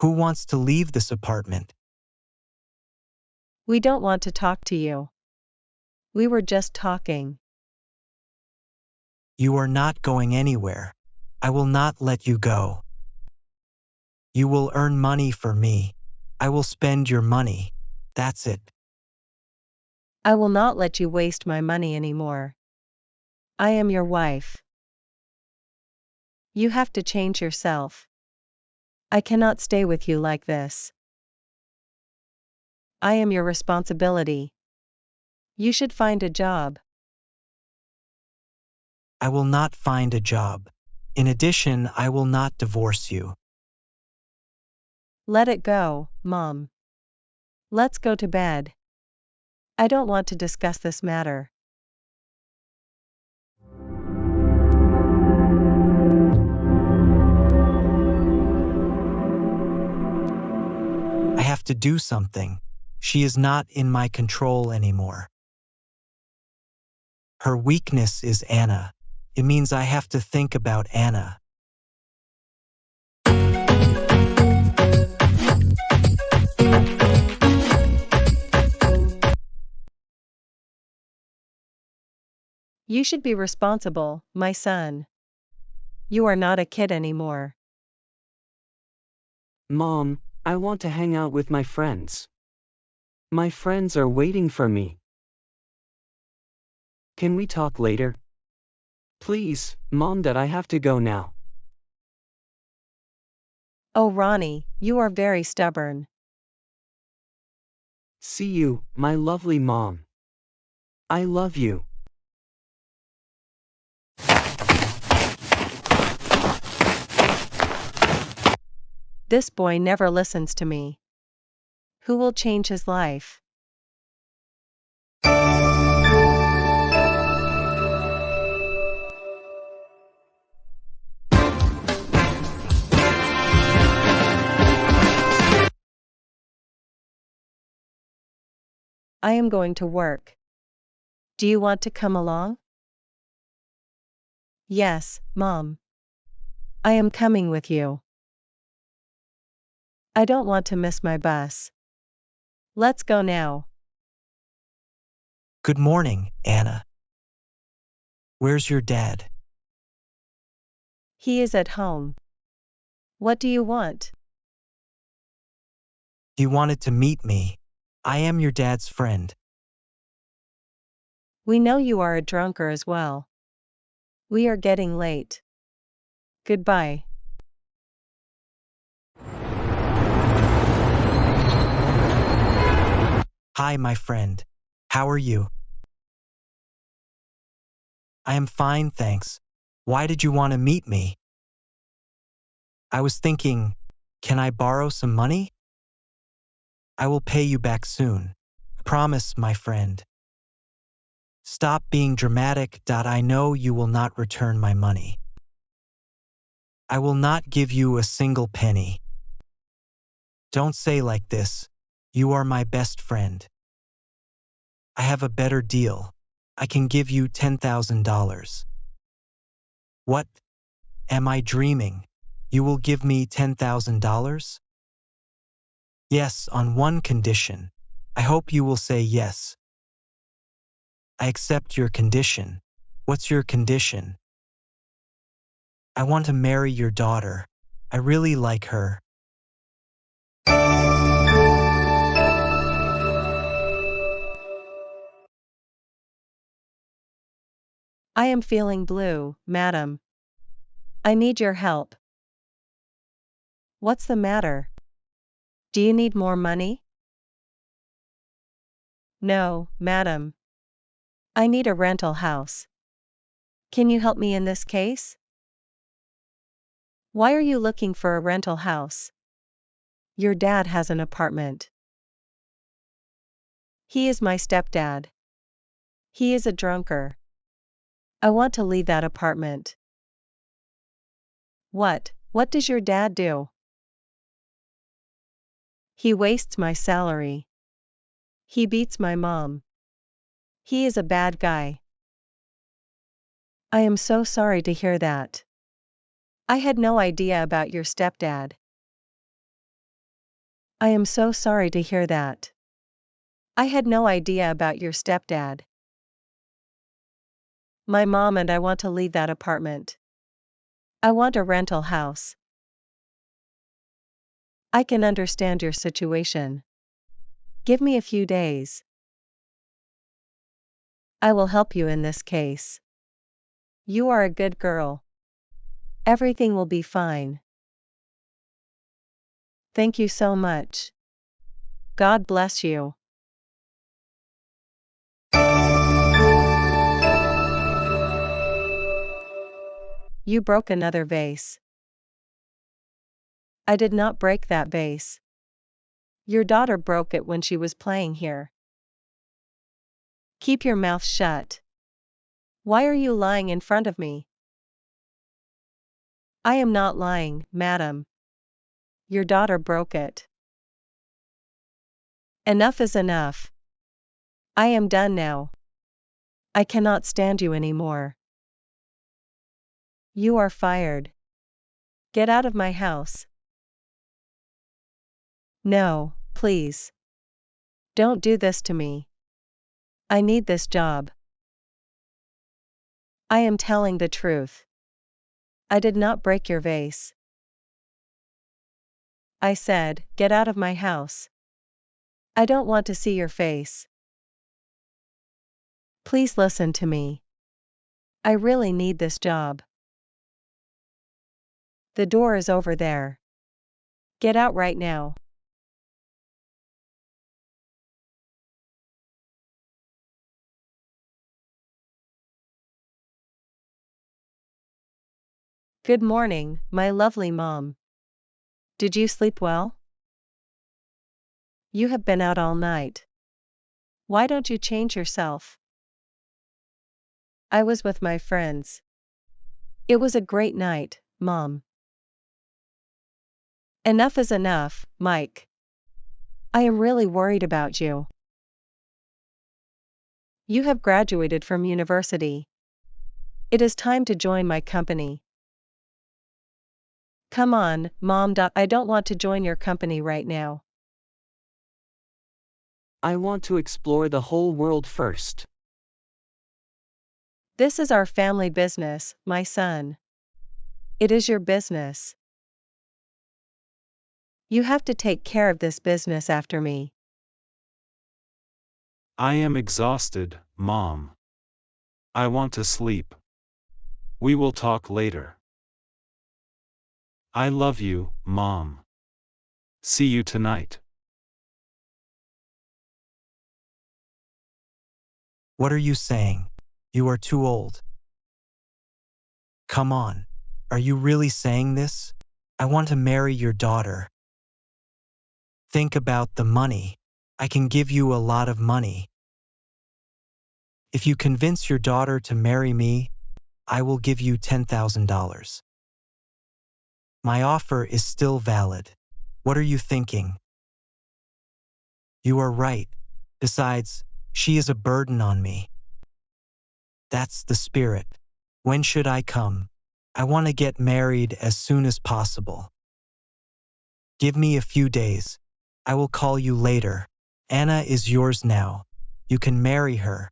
Who wants to leave this apartment? We don't want to talk to you. We were just talking. You are not going anywhere. I will not let you go. You will earn money for me. I will spend your money. That's it. I will not let you waste my money anymore. I am your wife. You have to change yourself. I cannot stay with you like this. I am your responsibility. You should find a job. I will not find a job. In addition, I will not divorce you. Let it go, Mom. Let's go to bed. I don't want to discuss this matter. I have to do something. She is not in my control anymore. Her weakness is Anna. It means I have to think about Anna. You should be responsible, my son. You are not a kid anymore. Mom, I want to hang out with my friends. My friends are waiting for me. Can we talk later? Please, Mom, that I have to go now. Oh, Ronnie, you are very stubborn. See you, my lovely mom. I love you. This boy never listens to me. Who will change his life? I am going to work. Do you want to come along? Yes, Mom. I am coming with you. I don't want to miss my bus. Let's go now. Good morning, Anna. Where's your dad? He is at home. What do you want? He wanted to meet me. I am your dad's friend. We know you are a drunker as well. We are getting late. Goodbye. Hi, my friend. How are you? I am fine, thanks. Why did you want to meet me? I was thinking, can I borrow some money? I will pay you back soon. Promise, my friend. Stop being dramatic. I know you will not return my money. I will not give you a single penny. Don't say like this. You are my best friend. I have a better deal. I can give you $10,000. What? Am I dreaming? You will give me $10,000? Yes, on one condition. I hope you will say yes. I accept your condition. What's your condition? I want to marry your daughter. I really like her. I am feeling blue, madam. I need your help. What's the matter? Do you need more money? No, madam. I need a rental house. Can you help me in this case? Why are you looking for a rental house? Your dad has an apartment. He is my stepdad. He is a drunker. I want to leave that apartment. What does your dad do? He wastes my salary. He beats my mom. He is a bad guy. I am so sorry to hear that. I had no idea about your stepdad. I am so sorry to hear that. I had no idea about your stepdad. My mom and I want to leave that apartment. I want a rental house. I can understand your situation. Give me a few days. I will help you in this case. You are a good girl. Everything will be fine. Thank you so much. God bless you. You broke another vase. I did not break that vase. Your daughter broke it when she was playing here. Keep your mouth shut. Why are you lying in front of me? I am not lying, madam. Your daughter broke it. Enough is enough. I am done now. I cannot stand you anymore. You are fired. Get out of my house. No, please. Don't do this to me. I need this job. I am telling the truth. I did not break your vase. I said, get out of my house. I don't want to see your face. Please listen to me. I really need this job. The door is over there. Get out right now. Good morning, my lovely mom. Did you sleep well? You have been out all night. Why don't you change yourself? I was with my friends. It was a great night, Mom. Enough is enough, Mike. I am really worried about you. You have graduated from university. It is time to join my company. Come on, Mom. I don't want to join your company right now. I want to explore the whole world first. This is our family business, my son. It is your business. You have to take care of this business after me. I am exhausted, Mom. I want to sleep. We will talk later. I love you, Mom. See you tonight. What are you saying? You are too old. Come on. Are you really saying this? I want to marry your daughter. Think about the money. I can give you a lot of money. If you convince your daughter to marry me, I will give you $10,000. My offer is still valid. What are you thinking? You are right. Besides, she is a burden on me. That's the spirit. When should I come? I want to get married as soon as possible. Give me a few days. I will call you later. Anna is yours now. You can marry her.